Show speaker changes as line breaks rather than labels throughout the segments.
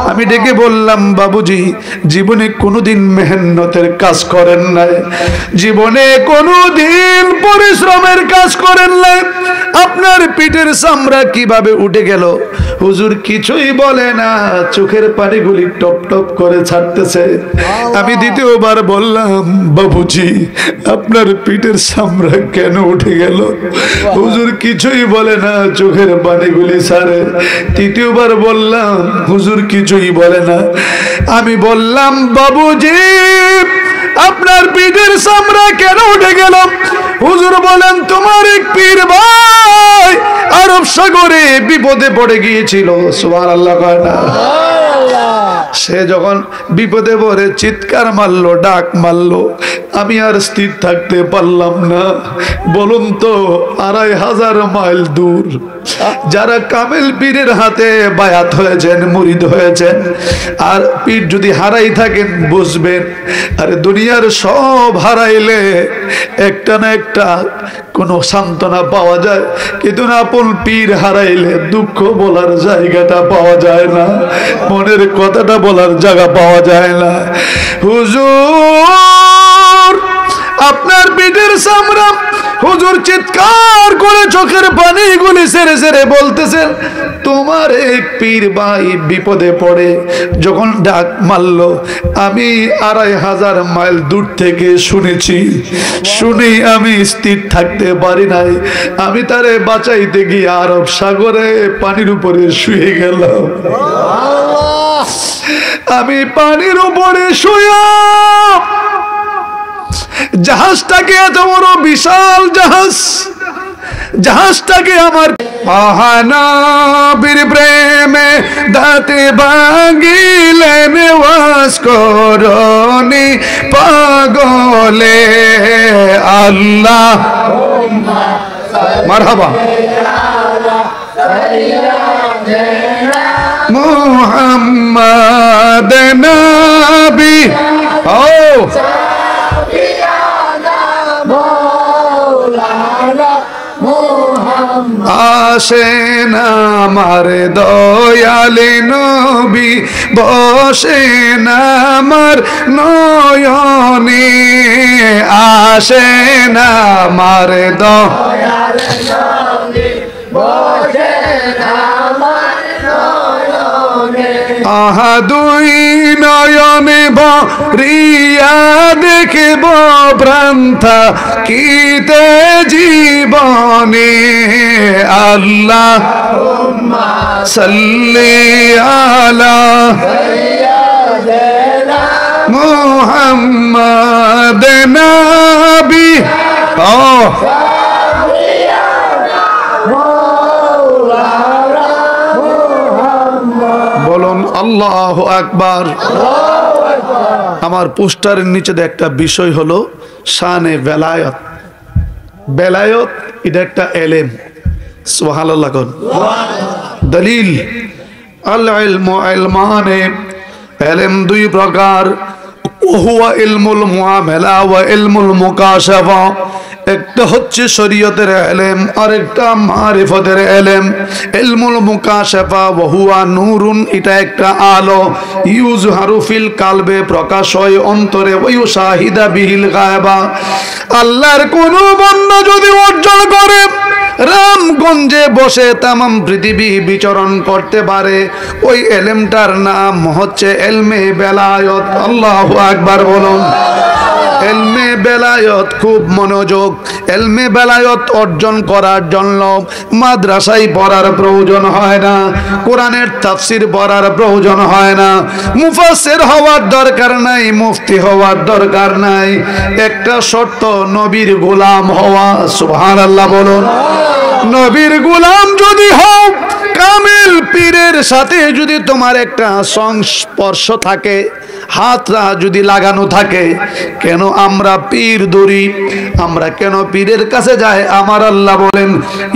আমি ডেকে বললাম, বাবুজি জীবনে কোনোদিন মেহনতের কাজ করেন নাই, জীবনে কোনোদিন পরিশ্রমের কাজ করেন নাই, আপনার পিঠের চামড়া কিভাবে উঠে গেল? হুজুর কিছুই বলে না, চোখের পানিগুলি টপ টপ করে ছাড়তেছে। আমি দ্বিতীয়বার বললাম, বাবুজি আপনার পিঠের চামড়া কেন উঠে গেল? হুজুর কিছুই বলে না, চোখের পানিগুলি ছাড়ে। তৃতীয়বার বললাম, হুজুর কিছুই বলে না। আমি বললাম, বাবুজি আপনার পিঠের চামড়া কেন উঠে গেল? হুজুর বলেন, তোমার এক পীর ভাই আরব সাগরে বিপদে পড়ে গিয়েছিল। সুবহানাল্লাহ কয় না? সে যখন বিপদে পড়ে চিৎকার মারলো, ডাক মারলো, আমি আর স্থির থাকতে পারলাম না। বলুন তো 2500 মাইল দূর যারা কামেল পীরের হাতে বায়াত হয়েছেন, মুরিদ হয়েছেন, আর পীর যদি হারাই থাকেন বুঝবেন, আরে দুনিয়ার সব হারাইলে একটা না একটা কোনো সান্ত্বনা পাওয়া যায়, কিন্তু আপন পীর হারাইলে দুঃখ বলার জায়গাটা পাওয়া যায় না, মনের কথাটা বলার জায়গা পাওয়া যায় না। হুজুর আপনার পিঠের চামড়া, হুজুর চিৎকার করে চোখের পানিগুলি ছেড়ে ছেড়ে বলতেছেন, তোমার এক পীর ভাই বিপদে পড়ে যখন ডাক মারল, আমি 2500 মাইল দূর থেকে শুনেছি, শুনি আমি স্থির থাকতে পারি নাই, আমি তারে বাঁচাইতে গিয়ে আরব সাগরে পানির উপরে শুয়ে গেলাম। আমি পানির উপরে শুয়ে, জাহাজটাকে এত বড় বিশাল জাহাজ, জাহাজটাকে আমার মহানবীর প্রেমে দাঁতে ভাঙিলেন ওয়াজ করনি পাগলে আল্লাহ মারহাবা মুহাম্মদ নবী ও আসেন আমার দয়ালে নবী, বসেন আমার নয়নে, আসেন আমার দয়ালে নবী, বসেন আমার নয়নে, আহা দুই নয়নে ভরিয়া দেখব প্রান্তা কিতে জীবনে আল্লাহ সাল্লি আলা মুহাম্মদ নবী বলুন আল্লাহু আকবার। আমার পোস্টারের নিচে একটা বিষয় হলো শানে বেলায়ত। বেলায়ত এটা একটা এলেম। সুবহানাল্লাহ কোন দলিল আল ইলমু ইলমানে, এলেম দুই প্রকার, হুয়া ইলমুল মুআমালা ওয়া ইলমুল মুকাশাফা। একটা হচ্ছে শরীয়তের ইলম, আর একটা মারিফতের ইলম। ইলমুল মুকাশাফা ওয়া হুয়া নূরুন, এটা একটা আলো, ইউজহারু ফিল কালবে, প্রকাশ হয় অন্তরে, ওয়া ইউশাহিদা বিহিল গায়বা। আল্লাহর কোন বান্দা যদি অর্জন করে, রামগঞ্জে বসে তামাম পৃথিবী বিচরণ করতে পারে, ওই এলেমটার নাম হচ্ছে এলমে বেলায়ত। আল্লাহু আকবার বলুন। এলমে বেলায়ত খুব মনোযোগ। এলমে বেলায়ত অর্জন করার জন্য মাদ্রাসায় পড়ার প্রয়োজন হয় না, কোরআনের তাফসির পড়ার প্রয়োজন হয় না, মুফাসসির হওয়ার দরকার নাই, মুফতি হওয়ার দরকার নাই। একটা শর্ত, নবীর গোলাম হওয়া। সুবহানাল্লাহ বলুন। নবীর গোলাম যদি হও, কামেল পীরের সাথে যদি তোমার একটা সংস্পর্শ থাকে, হাতটা যদি লাগানো থাকে, কেন আমরা পীর ধরি, আমরা কেন পীরের কাছে যাই? আমার আল্লাহ বলেন,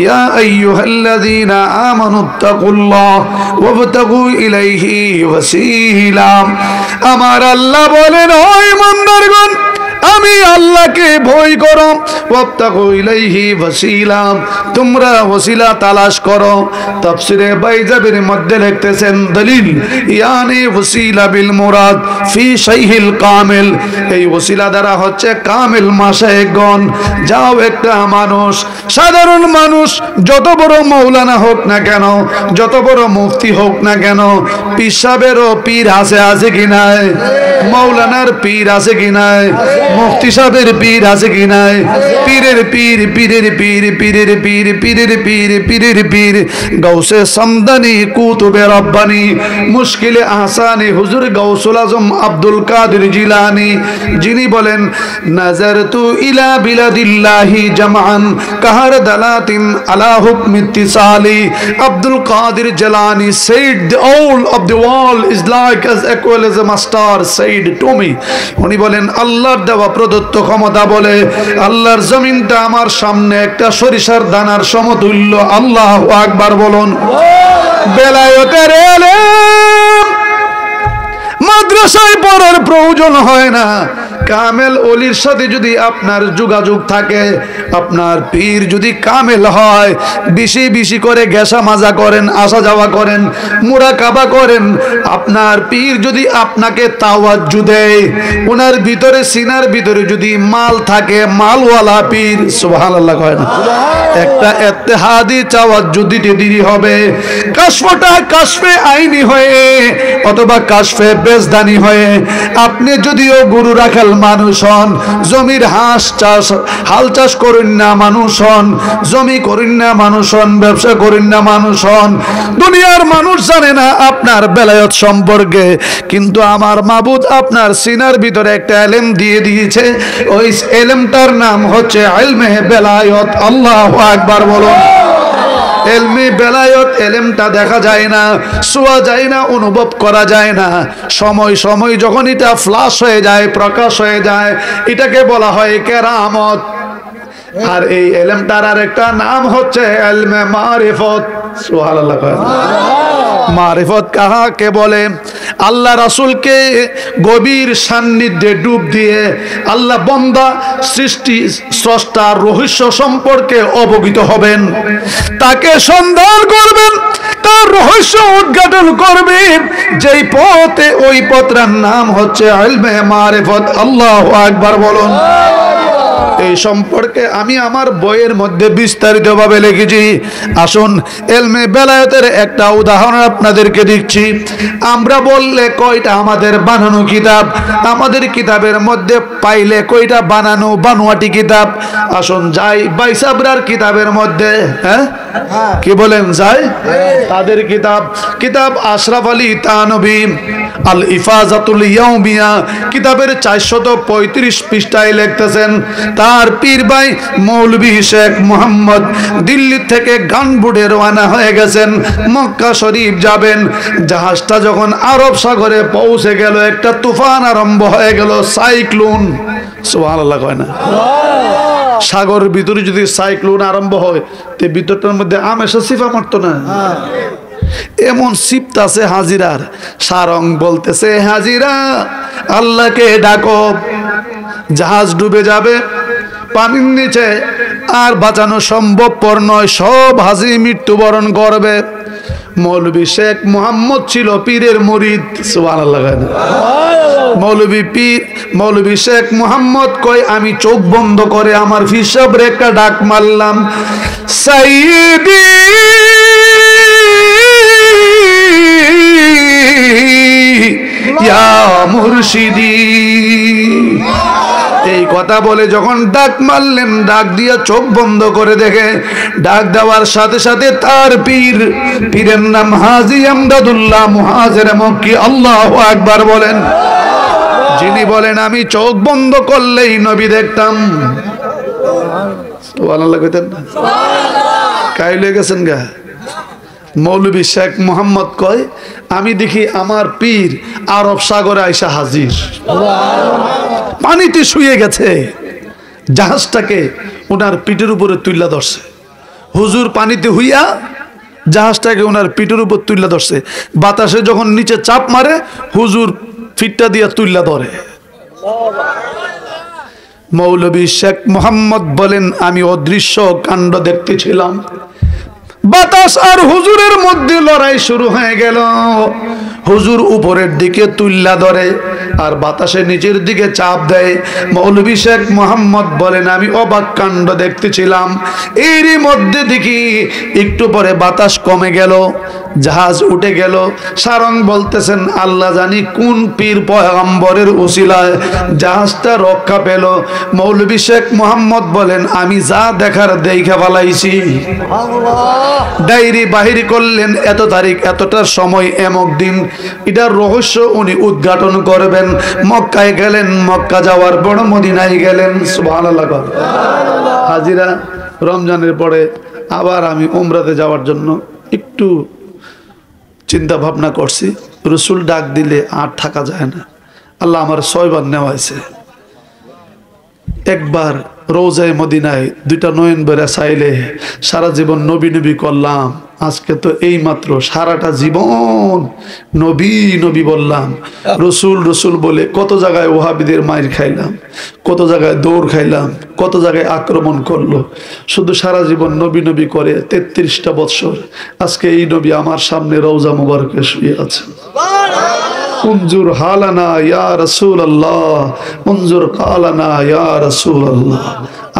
ইয়া আইয়ুহাল্লাযীনা আমানুত্তাকুল্লাহ ওয়াবতাগু ইলাইহি ওয়াসিলা। আমার আল্লাহ বলেন, ও ইমানদারগণ, আমি আল্লাহকে ভয় করো, ওয়াবতাগু ইলাইহি ওয়াসিলা, তোমরা ওসিলা তালাশ করো। তাফসিরে বাইজাবির মধ্যে লিখতেছেন দলিল ইয়ানি ওসিলা বিল মুরাদ ফি শাইহিল কামিল, এই ওসিলা দ্বারা হচ্ছে কামিল মাশায়েখগণ। যাও একটা মানুষ, সাধারণ মানুষ, যত বড় মাওলানা হোক না কেন, যত বড় মুফতি হোক না কেন, পীর সাহেবেরও পীর আছে কি নাই? মাওলানার পীর আছে কি নাই? মুফতি সাহেবের পীর আছে কি নাই? পীরের পীর, পীরের পীর, পীরের পীর, পীরের পীর, পীরের পীর, গাউসে সামদানি, কুতুবে রব্বানি, মুশকিলে আহসানি হুজুর গাউসুল আজম আব্দুল কাদের জিলানী, যিনি বলেন নাজারতু ইলা বিলাদিল্লাহি জামান কাহার দালাতিন আলা হুকম ইত্তিসালি। আব্দুল কাদের Jilani said the all of the world is like as equal as a master said to me, উনি বলেন আল্লাহর দেওয়া প্রদত্ত ক্ষমতা বলে আল্লাহর জমিনটা আমার সামনে একটা সরিষার দানার সমতুল্য। আল্লাহু আকবার বলুন। বেলায়েতের ইলম মাদ্রাসায় পড়ার প্রয়োজন হয় না। কামেল ওলির সাথে যদি আপনার যোগাযোগ থাকে, আপনার পীর যদি কামেল হয়, বেশি বেশি করে গেসা মাজা করেন, আসা যাওয়া করেন, মুরাকাবা করেন, আপনার পীর যদি আপনাকে তাওয়াজ্জু দেয়, ওনার ভিতরে সিনার ভিতরে যদি মাল থাকে, মালওয়ালা পীর, সুবহানাল্লাহ কয় না, একটা ইত্তেহাদি তাওয়াজ্জু দিতে দেরি হবে। কাশফটা কাশফে আইনি হয়ে অথবা কাশফে বেজদানি হয়ে, আপনি যদিও গুরু রাখাল মানুষ হন, জমির হাল চাষ করেন না মানুষ হন, জমি করেন না মানুষ হন, ব্যবসা করেন না মানুষ হন, দুনিয়ার মানুষ জানে না আপনার বেলায়েত সম্পর্কে, কিন্তু আমার মাবুদ আপনার সিনার ভিতরে একটা ইলম দিয়ে দিয়েছে, ওই ইলমটার নাম হচ্ছে ইলমে বেলায়েত। আল্লাহু আকবার বলুন। এলমে বেলায়েত, এলেমটা দেখা যায় না, ছোঁয়া যায় না, অনুভব করা যায় না। সময় সময় যখন এটা ফ্লাশ হয়ে যায়, প্রকাশ হয়ে যায়, এটাকে বলা হয় কেরামত। আর এই এলেমটার আর একটা নাম হচ্ছে ইলমে মারিফত। সুবহানাল্লাহ। মারিফত কাহাকে বলে? আল্লাহ রাসূলকে গভীর সান্নিধ্যে ডুব দিয়ে আল্লাহ বান্দা সৃষ্টি স্রষ্টার রহস্য সম্পর্কে অবগত হবেন, তাকে সন্ধান করবেন, তার রহস্য উদ্ঘাটন করবেন, যেই পথে ওই পথটার নাম হচ্ছে ইলমে মারিফত। আল্লাহু আকবার বলুন। এই সম্পর্কে আমি আমার বইয়ের মধ্যে বিস্তারিতভাবে লিখেছি। আসুন ইলমে বেলায়েতের একটা উদাহরণ আপনাদেরকে দিচ্ছি। আমরা বললে কয়টা আমাদের বানানো কিতাব, আমাদের কিতাবের মধ্যে পাইলে কয়টা বানানো বানোয়াটি কিতাব? আসুন যাই বাইসাবরার কিতাবের মধ্যে, হ্যাঁ কি বলেন, যাই তাদের কিতাব আশরাফ আলী তানবী আল ইফাজাতুল ইয়াউমিয়া কিতাবের 435 পৃষ্ঠায় লিখতেছেন, তার পীর ভাই মৌলভী শেখ মোহাম্মদ দিল্লি থেকে গানবুডে রওনা হয়ে গেছেন, মক্কা শরীফ যাবেন। জাহাজটা যখন আরব সাগরে পৌঁছে গেল, একটা তুফান আরম্ভ হয়ে গেল, সাইক্লোন। সুবহানাল্লাহ কয় না? সাগরের ভিতরে যদি সাইক্লোন আরম্ভ হয়, তে ভিতরটার মধ্যে আমেশা সিফা মারতো না? এমন সিফত আছে হাজিরার। সারং বলতেছে, হাজিরা আল্লাহকে ডাকো, জাহাজ ডুবে যাবে পানির নিচে, আর বাঁচানো সম্ভবপর নয়, সব হাজি মৃত্যুবরণ করবে। মৌলভী শেখ মোহাম্মদ ছিল পীরের মুরিদ। সুবহানাল্লাহ। মৌলভী শেখ মোহাম্মদ কয়, আমি চোখ বন্ধ করে আমার হিসাব রেখা ডাক মারলাম, সাইয়্যিদি ইয়া মুর্শিদি। এই কথা বলে যখন ডাক মারলেন, ডাক দিয়া চোখ বন্ধ করে দেখে, ডাক দেওয়ার সাথে সাথে তার পীরের নাম হাজী আমদাদুল্লাহ মুহাজির মক্কি। আল্লাহু আকবার বলেন। যিনি বলেন আমি চোখ বন্ধ করলেই নবী দেখতাম। সুবহানাল্লাহ কইতেন না? কাইলে গেছেন গা। মৌলভী শেখ মোহাম্মদ কয়, আমি দেখি আমার পীর আরব সাগরে আইসা হাজির, পানিতে শুয়ে গেছে, জাহাজটাকে ওনার পিঠের উপরে তুইলা ধরছে। হুজুর পানিতে হইয়া জাহাজটাকে ওনার পিঠের উপর তুইলা ধরছে, বাতাসে যখন নিচে চাপ মারে হুজুর ফিটটা দিয়া তুইলা ধরে। মৌলভী শেখ মোহাম্মদ বলেন আমি অদৃশ্য কাণ্ড দেখতেছিলাম। বাতাস আর হুজুরের মধ্যে লড়াই শুরু হয়ে গেল। হুজুর উপরের দিকে তুল্লা ধরে আর বাতাসের নিচের দিকে চাপ দেয়। মৌলভী শেখ মোহাম্মদ বলেন আমি অবাক কাণ্ড দেখতেছিলাম। এরই মধ্যে দেখি একটু পরে বাতাস কমে গেল, জাহাজ উঠে গেল। সারং বলতেছেন আল্লাহ জানি কোন পীর পয়গম্বরের উসিলায় জাহাজটা রক্ষা পেল। মৌলভী শেখ মোহাম্মদ বলেন আমি যা দেখার দেখা ফেলাইছি। ডায়েরি বাহির করলেন, এত তারিখ এতটার সময় এমক দিন, এটার রহস্য উনি উদ্ঘাটন করবেন। মক্কায় গেলেন, মক্কা যাওয়ার পর মদিনায় গেলেন। সুবহানাল্লাহ। হাজিরা রমজানের পরে আবার আমি উমরাতে যাওয়ার জন্য একটু চিন্তা ভাবনা করছি। রসুল ডাক দিলে আর থাকা যায় না। আল্লাহ আমার 6 বার নেওয়াইছে। একবার রোজায় মদিনায় 2টা নয়ন বেড়া চাইলে সারা জীবন নবী নবী করলাম। আজকে তো এই মাত্র সারাটা জীবন নবী নবী বললাম। রসুল রসুল বলে কত জায়গায় ওহাবিদের মাইর খাইলাম, কত জায়গায় দৌড় খাইলাম, কত জায়গায় আক্রমণ করলো। শুধু সারা জীবন নবী নবী করে 33টা বৎসর আজকে এই নবী আমার সামনে রওজা মুবারকে শুয়ে আছে। উনজুর হালানা ইয়া রাসূলুল্লাহ, উনজুর কালানা ইয়া রাসূলুল্লাহ।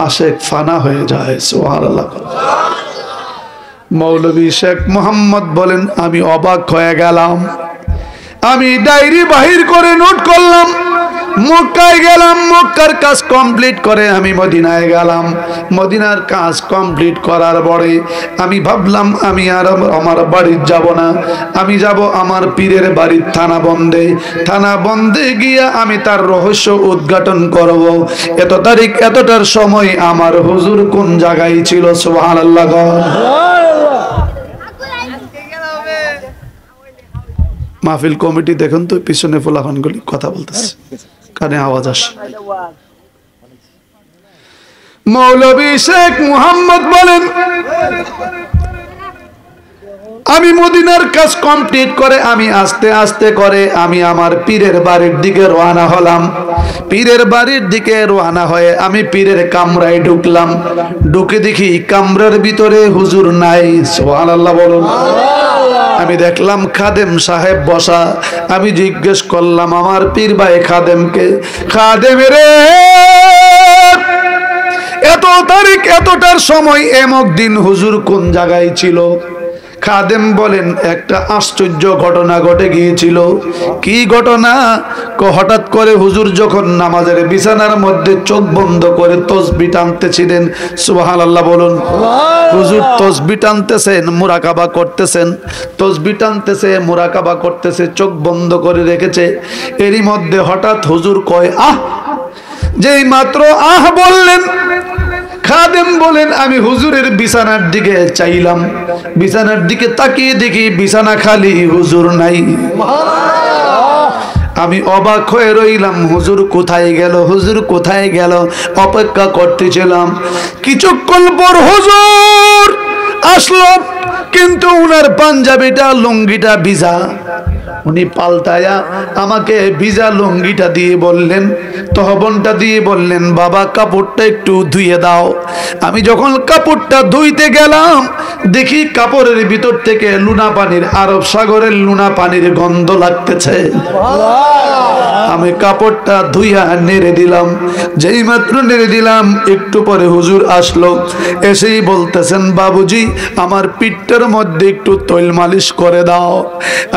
আশিক ফানা হয়ে যায়। সুবহানাল্লাহ। মৌলভী শেখ মোহাম্মদ বলেন আমি অবাক হয়ে গেলাম। আমি ডায়েরি বাহির করে নোট করলাম। মক্কায় গেলাম, মক্কার কাজ কমপ্লিট করে আমি মদিনায় গেলাম। মদিনার কাজ কমপ্লিট করার পরে আমি ভাবলাম আমি আর আমার বাড়ি যাব না, আমি যাব আমার পীরের বাড়ির থানা বন্ধে। থানা বন্ধে গিয়া আমি তার রহস্য উদ্ঘাটন করব। এত তারিখ এতটার সময় আমার হুজুর কোন জায়গায় ছিল। সুবহানাল্লাহ। মাহফিল কমিটি দেখুন তো, পিছনে ফোলাফানগুলি কথা বলতেছে, কানে আওয়াজ আসে। মৌলভী শেখ মুহাম্মদ বলেন আমি মদিনার কাজ কমপ্লিট করে আমি আস্তে আস্তে করে আমি আমার পীরের বাড়ির দিকে রওনা হলাম। পীরের বাড়ির দিকে রওনা হয়ে আমি পীরের কামরায় ঢুকলাম। ঢুকে দেখি কামরার ভিতরে হুজুর নাই। সুবহানাল্লাহ বলুন। আমি দেখলাম খাদেম সাহেব বসা। আমি জিজ্ঞেস করলাম আমার পীর ভাই খাদেমকে, খাদেম রে এত তারিখ এতটার সময় এমক দিন হুজুর কোন জায়গায় ছিল? খাদেম বলেন একটা আশ্চর্য ঘটনা ঘটে গিয়েছিল। কি ঘটনা? হঠাৎ করে হুজুর যখন নামাজের বিছানার মধ্যে চোখ বন্ধ করে তসবিহ টানতেছিলেন। সুবহানাল্লাহ বলুন। হুজুর তসবিহ টানতেছেন, মুরাকাবা করতেছেন, তসবিহ টানতেছে, মুরাকাবা করতেছে, চোখ বন্ধ করে রেখেছে। এরই মধ্যে হঠাৎ হুজুর কয় আহ। যেই মাত্র আহ বললেন, খাদেম বলেন আমি হুজুরের বিছানার দিকে চাইলাম। বিছানার দিকে তাকিয়ে দেখি বিছানা খালি, হুজুর নাই। আমি অবাক হয়ে রইলাম, হুজুর কোথায় গেল, হুজুর কোথায় গেল? অপেক্ষা করতেছিলাম। কিছুক্ষণ পর হুজুর আসলো, কিন্তু উনার পাঞ্জাবিটা লুঙ্গিটা ভিজা। উনি পাল্টায়া আমাকে ভিজা লুঙ্গিটা দিয়ে বললেন, তহবনটা দিয়ে বললেন বাবা কাপড়টা একটু ধুয়ে দাও। আমি যখন কাপড়টা ধুইতে গেলাম দেখি কাপড়ের ভিতর থেকে লুনা পানির, আরব সাগরের লুনা পানির গন্ধ লাগতেছে। আমি কাপড়টা ধুইয়া নেড়ে দিলাম। যেই মাত্র নেড়ে দিলাম একটু পরে হুজুর আসলো। এসেই বলতেছেন বাবুজি আমার পিঠটার মধ্যে একটু তৈল মালিশ করে দাও।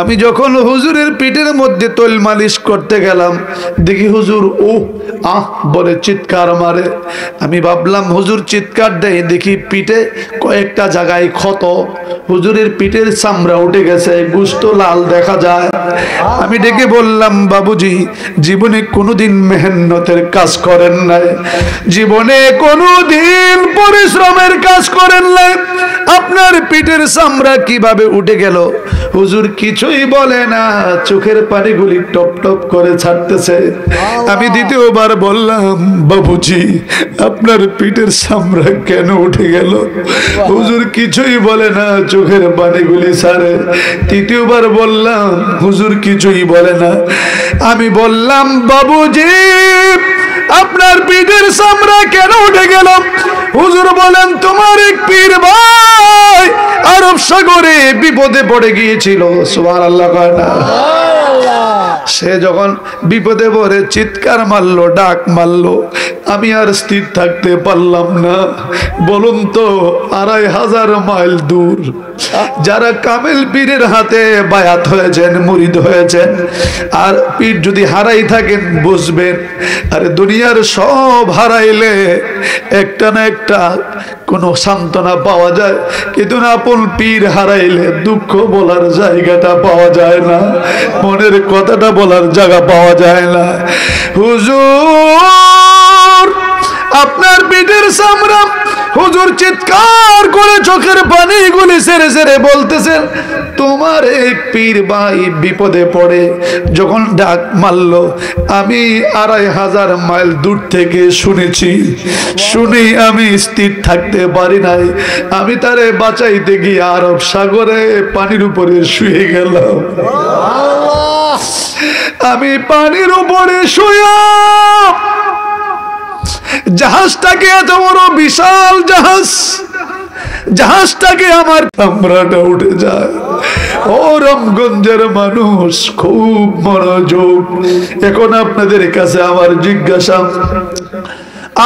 আমি যখন হুজুরের পিঠের মধ্যে তৈল মালিশ করতে গেলাম দেখি হুজুর ও আহ বলে চিৎকার মারে। আমি ভাবলাম হুজুর চিৎকার দেয়, দেখি পিঠে কয়েকটা জায়গায় ক্ষত। হুজুরের পিঠের চামড়া উঠে গেছে, গোশত লাল দেখা যায়। আমি ডেকে বললাম বাবুজি জীবনে কোনোদিন মেহনতের কাজ করেন নাই, জীবনে কোনোদিন পরিশ্রমের কাজ করেন নাই, আপনার পিঠের চামড়া কিভাবে উঠে গেল? হুজুর কিছুই বলে না, চোখের পানিগুলি টপ টপ করে ছাড়তেছে। আমি দ্বিতীয়বার বললাম বাবুজি আপনার পিঠের চামড়া কেন উঠে গেল? হুজুর কিছুই বলে না, চোখের পানিগুলি ছাড়ে। তৃতীয়বার বললাম হুজুর কিছুই বলে না। আমি বললাম বাবুজি আপনার পিঠের চামড়া কেন উঠে গেল? হুজুর বলেন তোমার এক পীর ভাই আরব সাগরে বিপদে পড়ে গিয়েছিল। সুবহানাল্লাহ কয় না? সে যখন বিপদে পড়ে চিৎকার মারলো, ডাক মারলো, আমি আর স্থির থাকতে পারলাম না। বলুন তো 2500 মাইল দূর যারা কামেল পীরের হাতে বায়াত হয়েছেন, মুরিদ হয়েছেন, আর পীর যদি হারাই থাকেন বুঝবেন, আরে দুনিয়ার সব হারাইলে একটা না একটা কোনো সান্ত্বনা পাওয়া যায়, কিন্তু আপন পীর হারাইলে দুঃখ বলার জায়গাটা পাওয়া যায় না, মনের কথাটা বলার জায়গা পাওয়া যায় না। হুজুর আপনার পিঠের চামড়া, হুজুর চিৎকার করে চোখের পানিগুলি ছেড়ে ছেড়ে বলতেছেন তোমার এক পীর ভাই বিপদে পড়ে যখন ডাক মারলো, আমি 2500 মাইল দূর থেকে শুনেছি, শুনি আমি স্থির থাকতে পারি নাই, আমি তারে বাঁচাইতে গিয়ে আরব সাগরে পানির উপরে শুয়ে গেলাম। আমি পানির উপরে শুয়া জাহাজটাকে, এত বড় বিশাল জাহাজ, জাহাজটাকে আমার চামড়াটা উঠে যায়। ও রামগঞ্জের মানুষ খুব মনোযোগ। এখন আপনাদের কাছে আমার জিজ্ঞাসা,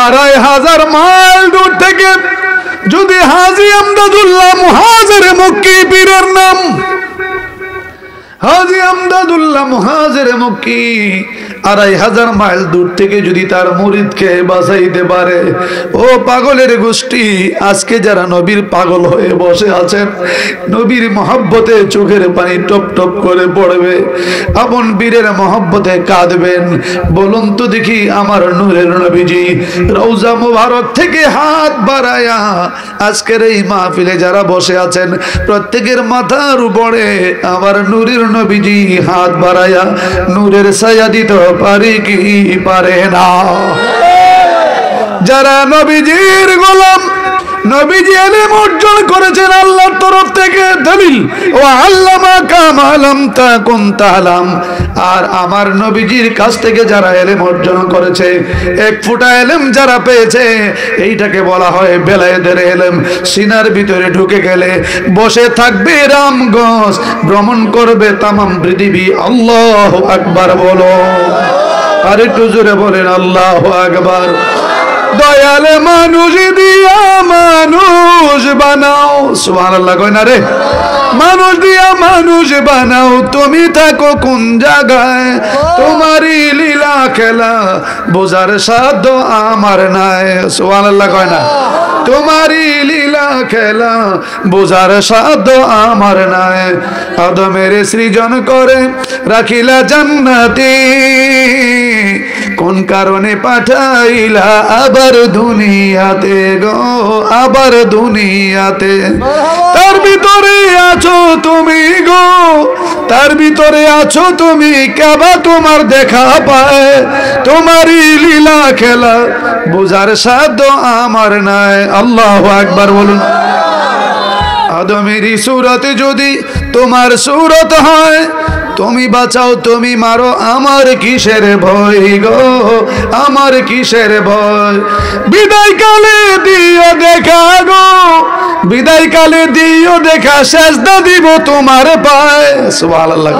2500 মাইল দূর থেকে যদি হাজী আমদাদুল্লাহ মুহাজিরে মক্কি পীরের নাম, হাজী আমদাদুল্লাহ মুহাজিরে মক্কি 2500 মাইল দূর থেকে যদি তার মুরিদকে বাঁচাইতে পারে, ও পাগলের গোষ্ঠী, আজকে যারা নবীর পাগল হয়ে বসে আছেন, নবীর মহব্বতে চোখের পানি টপ টপ করে পড়বে, আপন বীরের মহব্বতে কাঁদবেন। বলুন তো দেখি, আমার নূরের নবীজি রওজা মুবারক থেকে হাত বাড়ায়া আজকের এই মাহফিলে যারা বসে আছেন প্রত্যেকের মাথার উপরে আমার নূরের নবীজি হাত বাড়ায়া নূরের ছায়া দিতে পারে কি পারে না? যারা নবীজির গোলাম, নবীজি ইলম অর্জন করেছেন আল্লাহর তরফ থেকে, দলিল ও আল্লামাকা মা লাম তাকুন তাআলাম। আর আমার নবীজির কাছ থেকে যারা ইলম অর্জন করেছে, এক ফোঁটা ইলম যারা পেয়েছে, এইটাকে বলা হয় বেলায়েতের ইলম। সিনার ভিতরে ঢুকে গেলে বসে থাকবে রামগঞ্জ, ভ্রমণ করবে তামাম পৃথিবী। আল্লাহু আকবার বলো, আর একটু জোরে বলেন আল্লাহু আকবার। দয়ালে মানুষ দিয়া মানুষ বানাও, সুবহানাল্লাহ কই না রে? মানুষ দিয়া মানুষ বানাও, তুমি থাকো কোন জায়গায়, তোমারই লীলা খেলা বোঝার সাধ্য আমার নাই, সুবহানাল্লাহ কয় না? তোমারই লীলা খেলা বোঝার সাধ্য আমার নাই। আদমের সৃজন করে রাখিলা জান্নাতে, কোন কারণে পাঠাইলা আবার দুনিয়াতে গো, আবার দুনিয়াতে। তার ভিতরে আছো তুমি গো, তার ভিতরে আছো তুমি, কেবা তোমার দেখা পায়, তোমারই লীলা খেলা বোঝার সাধ্য আমার নাই। আল্লাহু আকবার বলুন। আদমেরই সূরতে যদি তোমার সূরত হয়, তুমি বাঁচাও তুমি মারো, আমার কিসের ভয় গো, আমার কিসের ভয়? বিদায় কালে দিও দেখা গো, বিদায় কালে দিও দেখা, সেজদা দিব তোমার পায়, সুবহানাল্লাহ।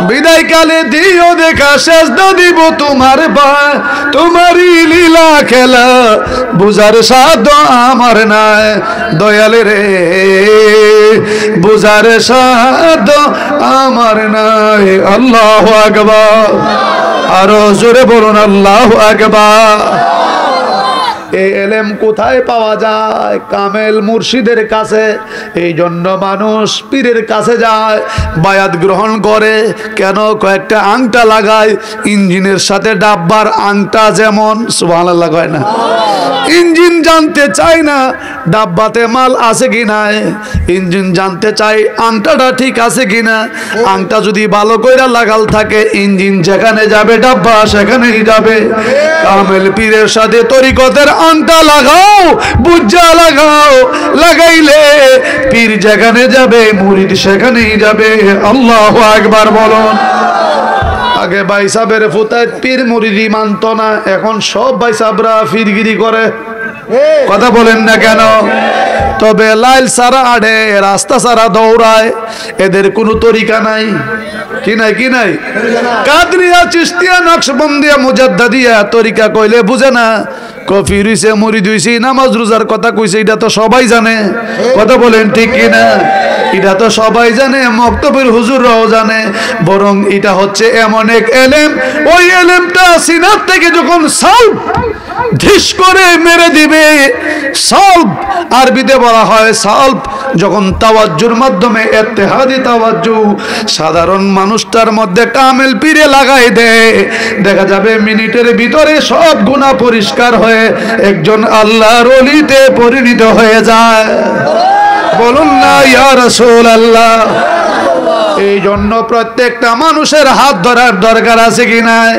বিদায় কালে দিও দেখা, সেজদা দিব তোমার পায়, তোমারই লীলা খেলা বুঝার সাধ্য আমার নাই। দয়ালে রে বুঝার সাধ্য আমার নাই। আল্লাহু আকবার, আরো জোরে বলুন আল্লাহু আকবার। এই এলেম কোথায় পাওয়া যায়? কামেল মুর্শিদের কাছে। এই জন্য মানুষ পীরের কাছে যায়, বায়াত গ্রহণ করে। কেন? কয়েকটা আংটা লাগায়, ইঞ্জিনের সাথে ডাব্বার আংটা যেমন, সুবহানাল্লাহ কয় না? ইঞ্জিন জানতে চায় না ডাব্বাতে মাল আছে কিনা, ইঞ্জিন জানতে চাই আংটাটা ঠিক আছে কিনা। আংটা যদি ভালো কইরা লাগাল থাকে, ইঞ্জিন যেখানে যাবে ডাব্বা সেখানেই যাবে। কামেল পীরের সাথে তরিকতের আংটা লাগাও, বুজ্জা লাগাও, লাগাইলে পীর যেখানে যাবে মুরিদ সেখানেই যাবে। আল্লাহু আকবার বলুন। আগে ভাই সাহেবের ফুতায় পীর মুরিদি মানত না, এখন সব ভাই সাহেবরা ফিরগিরি করে। কথা বলেন না কেন? তবে লাইল সারা আড়ে, রাস্তা সারা দৌড়ায়, এদের কোনো তরিকা নাই। কি নাই? কি নাই? কাদরিয়া, চিশতিয়া, নকশবন্দিয়া, মুজাদ্দাদিয়া তরিকা কইলে বুঝে না। কফি রইছে, মুরিদ হইছে, নামাজ রোজার কথা কইছে, এটা তো সবাই জানে। কথা বলেন ঠিক কিনা? এটা তো সবাই জানে, মক্তবের হুজুররাও জানে। বরং এটা হচ্ছে এমন এক এলেম, ওই এলেমটা সিনার থেকে যখন সালব ধিস করে মেরে দিবে, সালব আরবিতে বলা হয় সালব, যখন তাওয়াজ্জুর মাধ্যমে ইত্তেহাদি তাওয়াজ্জু সাধারণ মানুষটার মধ্যে কামেল পীরে লাগাই দেয়, দেখা যাবে মিনিটের ভিতরে সব গুনাহ পরিষ্কার হয়ে একজন আল্লাহর ওলিতে পরিণত হয়ে যায়। বলুন না ইয়া রাসূলুল্লাহ। এই জন্য প্রত্যেকটা মানুষের হাত ধরার দরকার আছে কি নাই?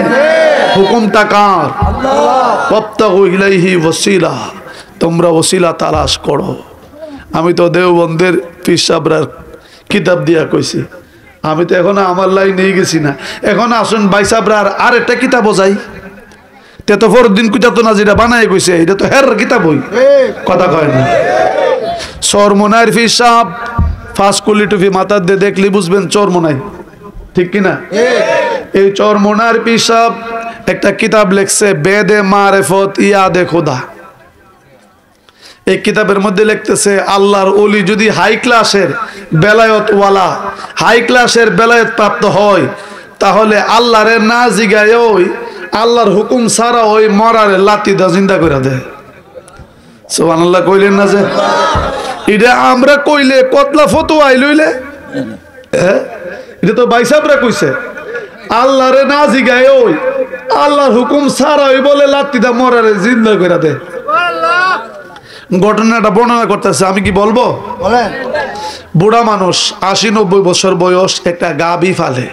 হুকুমটা কার? ওয়াবতাগু ইলাইহি ওয়াসিলা, তোমরা ওসিলা তালাশ করো। আমি তো দেওবন্দের পীর সাহেবরার কিতাব দিয়া কইছি, আমি তো এখন আমার লাইন নিয়ে গেছি না। এখন আসুন ভাই সাহেবরার আর একটা কিতাব বোঝাই। তে তো ফরদিন কিতাব তো না, যেটা বানাই কইছে এটা তো হের কিতাব হই। কথা কয় না? চরমনাইর পীর সাহেব ফার্স্ট কুলি টুপি মাথার দিয়ে দেখলে বুঝবেন চরমনাই, ঠিক কিনা? এই চরমনার পীর সাহেব একটা কিতাব লিখছে, বেদে মারেফত ইয়াদে খোদা। এই কিতাবের মধ্যে লিখতেছে আল্লাহর ওলি যদি হাই ক্লাসের বেলায়েত ওয়ালা, হাই ক্লাসের বেলায়েত প্রাপ্ত হয়, তাহলে আল্লাহরে না জিগায় ওই আল্লাহর হুকুম ছাড়া ওই মরারে লাতি দা জিন্দা করে দেয়। সুবহানাল্লাহ কইলেন না? যে এটা আমরা কইলে কতলা ফতোয়া লইলে, এটা তো ভাই সাহেবরা কইছে আল্লাহরে না জিগায় ওই আল্লাহর হুকুম ছাড়া ওই বলে লাতি দা মরারে জিন্দা করে দেয়। ঘটনাটা বর্ণনা করতেছে, আমি কি বলবো? বুড়া মানুষ ৮০-৯০ বছর বয়স, একটা গাবি ফালে।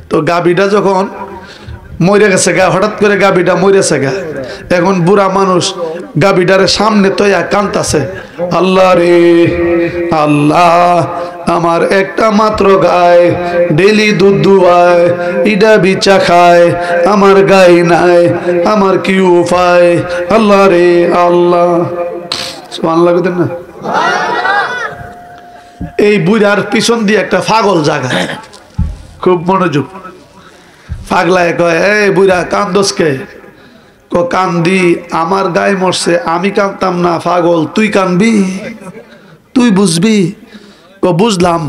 তো গাবিটা যখন মরে গেছে গা, হঠাৎ করে গাবিটা মরেছে গা, এখন বুড়া মানুষ গাবিটারে সামনে তৈয়া কান্তাছে, আল্লাহ রে আল্লাহ, আমার একটা মাত্র গায়, ডেলি দুধ দুয়ায়, ইডা বিচা খায়, আমার গাই নাই, আমার কি উপায়, আল্লাহ রে আল্লাহ। সুবহানাল্লাহ কইতেন না? এই বুড়ার পিছন দিয়ে একটা পাগল জায়গা, খুব মনোযোগ। পাগলায় কয়, এই বুড়া কান্দোসকে? কান্দি, আমার গায়ে মরছে, আমি কান্দতাম না, পাগল তুই কানবি, তুই বুঝবি। বুঝলাম,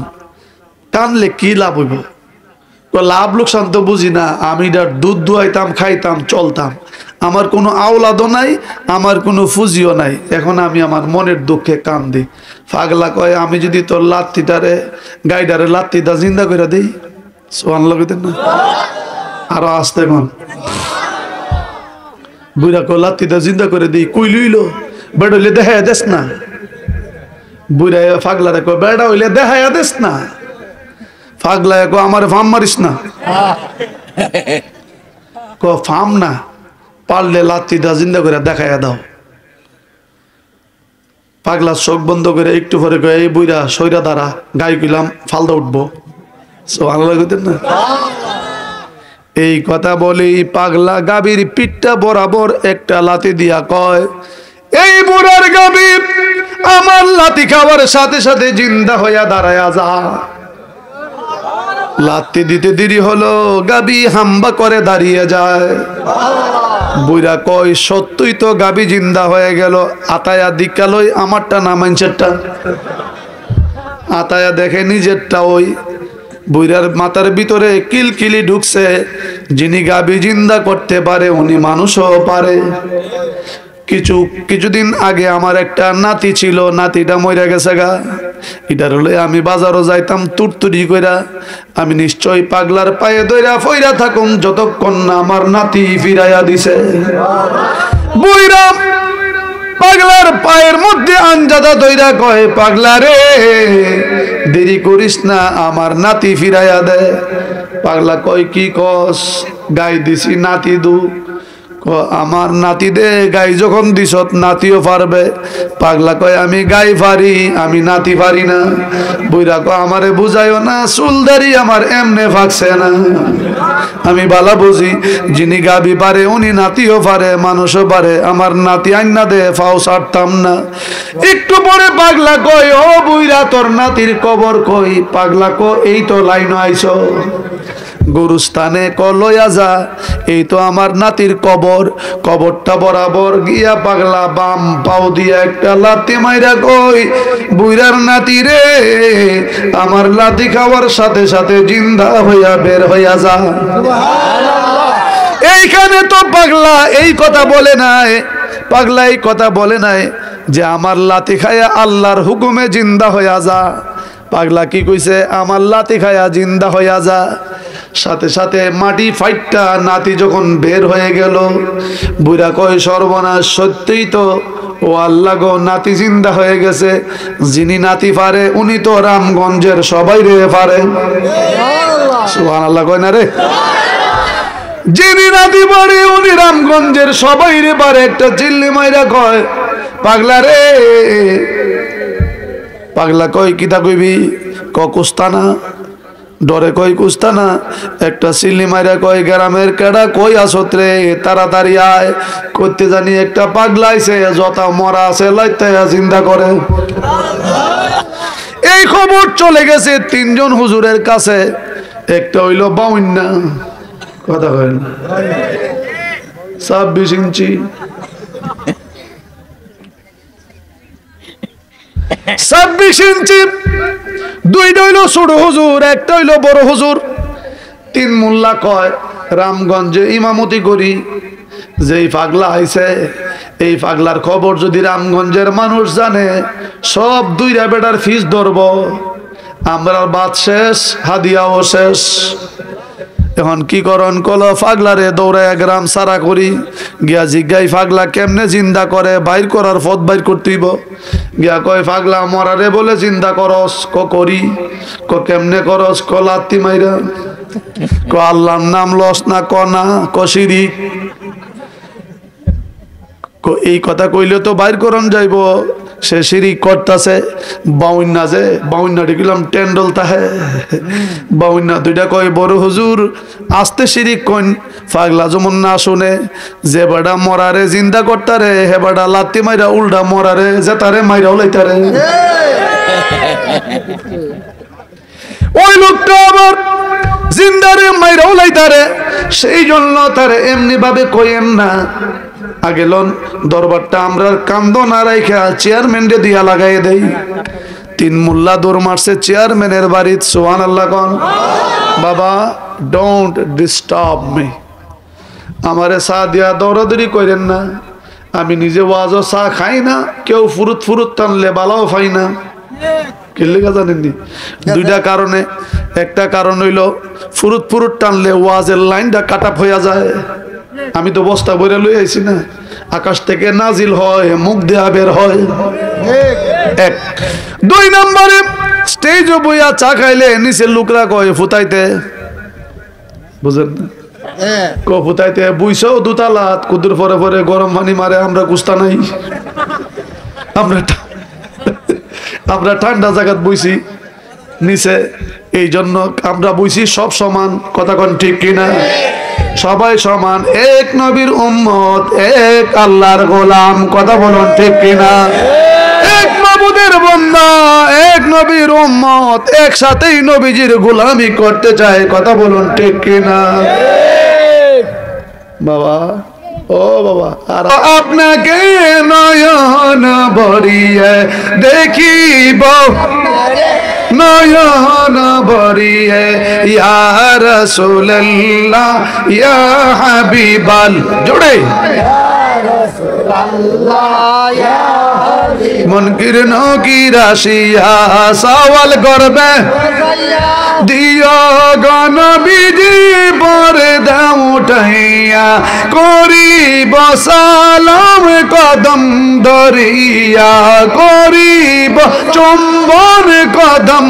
কানলে কি লাভ হইব? লাভ লোকসান তো বুঝি না, আমি দুধ দুয়াইতাম, খাইতাম, চলতাম, আমার কোনো আওলাদও নাই, আমার কোনো ফুজিও নাই, এখন আমি আমার মনের দুঃখে কান্দি। পাগলা কয়, আমি যদি তোর লাত্তিটারে গাইডারে লাত্তিটা জিন্দা করে দিই। সুবহানাল্লাহ কইতেন না? আরো আসতে কোন বুড়া কো লাত্তিটা জিন্দা করে দিই, কই লইলো? বেড়া হইলে দেখাইয়া দেস না। বুড়া পাগলারে কয়, বেড়া হইলে দেখাইয়া দেস না। পাগলা কো, আমার ফার্ম মারিস না। ক ফার্ম না, পারলে লাত্তিটা জিন্দা করে দেখাইয়া দাও। পাগলা চোখ বন্ধ করে একটু পরে কয়, এই বুড়া সইরা দাঁড়া, গাই কইলাম ফালদা উঠবো। সুবহানাল্লাহ কইতেন না? এই কথা বলেই পাগলা গাবির পিঠটা বরাবর একটা লাথি দিয়া কয়, এই বুড়ার গাবি আমার লাথি খাওয়ার সাথে সাথে জিন্দা হইয়া দাঁড়ায়া যা। লাথি দিতে দেরি হলো, গাবি হাম্বা করে দাঁড়িয়ে যায়। বুড়া কয়, সত্যই তো গাবি জিন্দা হয়ে গেল। আতায়া দিকালই, আমারটা না মানুষেরটা। আতায়া দেখে নিজেরটা। ওই বুড়ার মাথার ভিতরে কিলকিলি ঢুকছে, যিনি গাবি জিন্দা করতে পারে উনি মানুষও পারে। কিছুদিন আগে আমার একটা নাতি ছিল, নাতিটা মরে গেছে গা। এটার হলে আমি বাজারও যাইতাম তুরতুরি কইরা, আমি নিশ্চয় পাগলার পায়ে দইরা ফইরা থাকুম যতক্ষণ না আমার নাতি ফিরাইয়া দিছে। বুইরা পাগলার পায়ের মধ্যে আঞ্জাদা দইরা কয়, পাগলা রে দেরি করিস না, আমার নাতি ফিরাইয়া দে। পাগলা কয়, কি কস? গাই দিছি নাতি দু। আমার নাতি দে, গাই যখন দিছত নাতিও পারবে। পাগলা কয়, আমি গাই পারি, আমি নাতি পারি না। বুইরা কয়, আমারে বুঝাইও না, চুলদারি আমার এমনে ফাঁকছে না। আমি বালা বুঝি যিনি গাবি পারে উনি নাতিও পারে মানুষও পারে আমার নাতি আইনা দে ফাও ছাড়তাম না একটু পরে পাগলা কই ও বুইরা তোর নাতির কবর কই পাগলা কো এই তো লাইন আইছো গুরুস্থানে কলয়া যা এই তো আমার নাতির কবর কবরটা বরাবর গিয়া পাগলা বাম পাও দিয়া একটা লাথি মাইরা কই বুইরার নাতি রে আমার লাথি খাওয়ার সাথে সাথে জিন্দা হইয়া বের হইয়া যা এইখানে তো পাগলা এই কথা বলে নাই পাগলা এই কথা বলে নাই যে আমার লাথি খায়া আল্লাহর হুকুমে জিন্দা হইয়া যা পাগলা কি কইছে আমার লাথি খায়া জিন্দা হইয়া যা সাথে সাথে মাটি ফাইটটা নাতি যখন বের হয়ে গেল বুড়া কয় সর্বনাশ সত্যিই তো ও আল্লাহ গো নাতি জিন্দা হয়ে গেছে যিনি নাতি পারে উনি তো রামগঞ্জের সবাই রে পারে সুবহানাল্লাহ কয় না রে যিনি নাতি পারে উনি রামগঞ্জের সবাই রে পারে একটা চিল্লি মাইরা কয় পাগলা রে পাগলা কই কিতা কইবি কুস্তানা ডরে কই কুস্তানা একটা চিল্লি মাইরা কয় গ্রামের কেডা কই আসত রে তাড়াতাড়ি আয় করতে জানি একটা পাগলা আইছে যত মরা আছে লাইতায়া চিন্তা করে এই খবর চলে গেছে তিনজন হুজুরের কাছে একটা হইল বাউন্না কথা কয় না 26 ইঞ্চি 26 ইঞ্চি দুইটা হইল ছোট হুজুর একটা হইল বড় হুজুর তিন মোল্লা কয় রামগঞ্জে ইমামতি করি যেই পাগলা আইছে এই পাগলার খবর যদি রামগঞ্জের মানুষ জানে সব দুইটা বেটার ফিস ধরব আমরা বাদ শেষ হাদিয়াও শেষ এখন কি করন কল পাগলারে দৌড়ায় গ্রাম সারা করি গিয়া জিজ্ঞাই পাগলা কেমনে জিন্দা করে বাইর করার পথ বাইর করতেইব গিয়া কয় পাগলা মরারে বলে চিন্তা করস করি কেমনে করস লাত্তি মাইরা আল্লাহর নাম লস না কনা শিরিক এই কথা কইলে তো বাইর করন যাইব সে শিরিক করতেছে বাউন্না যে বাউন্না দেখলাম টেন্ডল তাহে বাউন্না দুইটা কয় বড় হুজুর আস্তে শিরিক কইন পাগলা যেমন না শুনে যে বাডা মরারে জিন্দা করতারে হে বাডা লাত্তি মাইরা উল্টা মরারে যে তারে মাইরা উলাইতারে ওই লোকটা আবার জিন্দারে মাইরা উলাইতারে সেই জন্য তারে এমনি ভাবে কইেন না আগে লন দরবারটা আমরা কান্দ না রাইখা চেয়ারম্যানকে দিয়া লাগাই দেই তিন মোল্লা দৌড় মারছে চেয়ারম্যানের বাড়িতে সুবহানাল্লাহ কোন বাবা ডোন্ট ডিস্টার্ব মি আমারে চা দিয়া দৌড়াদৌড়ি করেন না আমি নিজে ওয়াজও চা খাই না কেউ ফুরুত ফুরুত টানলে বালাও পাই না কিল্লিগা জানেননি দুইটা কারণে একটা কারণ হইল ফুরুত ফুরুত টানলে ওয়াজের লাইনটা কাটা হইয়া যায় আমি তো বস্তা বইরা লই আইছি না আকাশ থেকে নাজিল হয় মুখ দেয়া বের হয় এক দুই নম্বরে স্টেজে বইয়া চা খাইলে নিচে লোকরা কয় ফুতাইতে বুঝেন না ফুতাইতে বুইছাও দুতালাত কুদুর পরে পরে গরম পানি মারে আমরা কুস্তা নাই আমরা ঠান্ডা জায়গাত বইছি নিচে এই জন্য আমরা বইছি সব সমান কথা কোন ঠিক কিনা সবাই সমান এক নবীর উম্মত এক আল্লাহর গোলাম কথা বলুন ঠিক কিনা এক মাবুদের বান্দা এক নবীর উম্মত একসাথেই নবীজির গোলামি করতে চায় কথা বলুন ঠিক কিনা বাবা ও বাবা আর আপনাকে নয়ন ভরিয়ে দেখিব নয়ন ভরিয়ে ইয়া রাসূলুল্লাহ ইয়া হাবিবাল জোড়ে মুনকির নকির আসিয়া সওয়াল করবে দিও গনবীজি পরে দাও উঠাইয়া করিব সালাম কদম ধরিয়া করিব চুম্বন কদম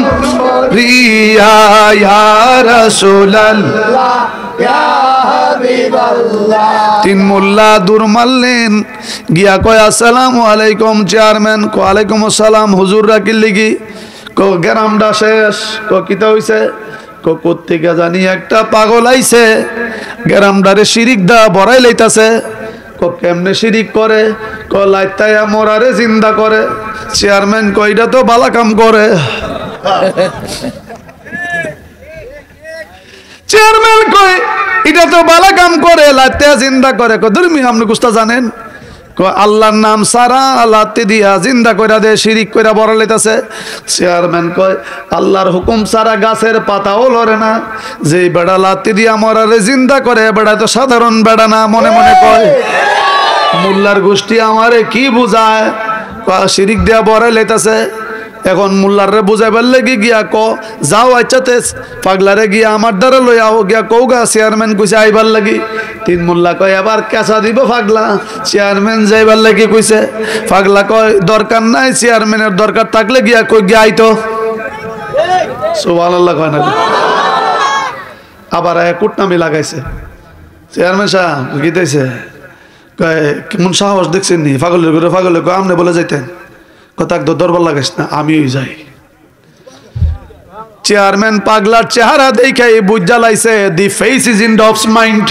রিয়া ইয়া রাসূলুল্লাহ ইয়া হাবিবাল্লাহ তিন মোল্লা দূর মারলেন গিয়া কয় আসসালামু আলাইকুম চেয়ারম্যান ওয়ালাইকুম আসসালাম হুজুররা কি লিগি গ্রামটা শেষ কিতা হইছে কোত্থেকে জানি একটা পাগল আইছে, গ্রামদারে শিরিক দা বড়াই লাইতাছে। কেমনে শিরিক করে? লাইতায়া মরারে জিন্দা করে। চেয়ারম্যান কইটা তো বালা কাম করে। চেয়ারম্যান কই এটা তো বালা কাম করে, লাইতায়া জিন্দা করে। ধর্মী আপনি কুস্তা জানেন? আল্লাহর নাম সারা লাত্তি দিয়া জিন্দা কইরা দে, শিরিক কইরা বড় লইতাছে। চেয়ারম্যান কয় আল্লাহর হুকুম সারা গাছের পাতাও লড়ে না। যেই বেড়া লাত্তি দিয়া মরারে জিন্দা করে, বেড়া তো সাধারণ বেড়া না। মনে মনে কয় মোল্লার গোষ্ঠী আমারে কি বুঝায়, শিরিক দিয়া বড় লইতাছে। এখন মোল্লারে বুঝাইবার লাগি গিয়া ক যাও আচ্ছাতে পাগলারে গিয়া আমার দ্বারা লই আও গিয়া কৌগা। চেয়ারম্যান কইছে আইবার লাগি। তিন মোল্লা কয় এবার কেঁচা দিব পাগলা। চেয়ারম্যান যাইবার লাগি কইছে। পাগলা কয় দরকার নাই, চেয়ারম্যানের দরকার থাকলে গিয়া কই গিয়া আইতো। সুবহানাল্লাহ কয় না? আবার কুটনামি লাগাইছে। চেয়ারম্যান সাহেব গিতেছে কেমন সাহস দেখছেন নি? পাগলের ঘরে পাগলে কয় আমনে বলে যাইতেন। কথা তো দরবার লাগাইস না, আমিও যাই। চেয়ারম্যান পাগলার চেহারা দেখে বুঝ জ্বালাইছে, the face is in dogs mind.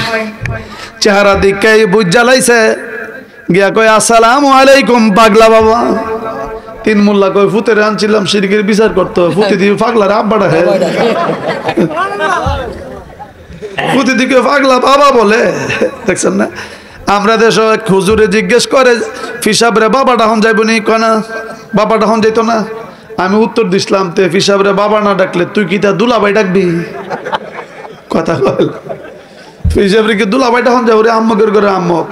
চেহারা দেখে বুঝ জ্বালাইছে, গিয়া কয় আসসালামু আলাইকুম পাগলা বাবা। তিন মোল্লা কয় ফুতের আনছিলাম শিরকের বিচার করতো, ফুতে দিয়ে পাগলার আব্বাটা হে ফুতে দিকে পাগলা বাবা বলে। দেখছেন না? আমরা দেশ হুজুরে জিজ্ঞেস করে ফিসাবরে বাবাটা হন যাইব নি? কনা বাবাটা হন যাইতো না। আমি উত্তর দিছিলাম তে ফিসাবরে বাবা না ডাকলে তুই কি তা দুলাভাই ডাকবি? কথা বল। ফিসাবরে কি দুলাভাইটা হন যাবো রে? আম্মকের করে আম্মক।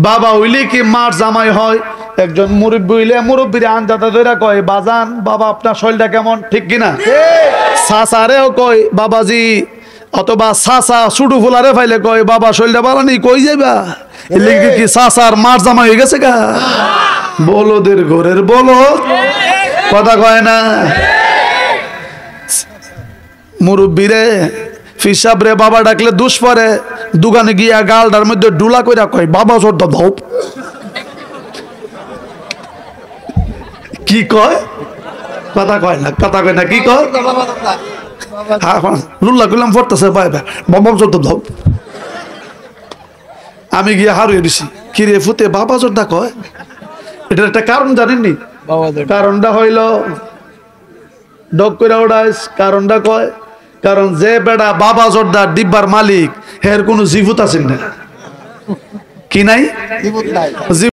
বাবা হইলে কি মার জামাই হয়? একজন মুরব্বী হইলে মুরব্বীরে আনজাতা ধরে কয় বাজান বাবা আপনার শরীরটা কেমন, ঠিক কিনা? সাসারেও কয় বাবাজি, অথবা সাসা ছুটু ফুলারে ফাইলে কয় বাবা শরীরটা ভালো নেই, কই যাইবা? এলিগে কি সাসার মার জামাই হয়ে গেছে গা? বলদের ঘরের বলদ, কথা কয় না? মুরব্বীরে ফিসাবরে বাবা ডাকলে দুষ পরে, দোকানে গিয়া গালটার মধ্যে ডুলা কইরা কয় বাবা জোরটা ধপ। কি কয়? কথা কয় না, কথা কয় না। কি কয়? লুল্লা করলাম পড়তেছে বাবা জোরটা ধপ। আমি গিয়ে হারিয়ে দিছি। কিরে ফুতে বাবা জোরটা কয়? এটার একটা কারণ জানেননি? কারণটা হইল ডক করে ওড়াইস। কারণটা কয় কারণ যে বেড়া বাবা জোরদার ডিব্বার মালিক, এর কোনো জীবত আছেন না। কি নাই?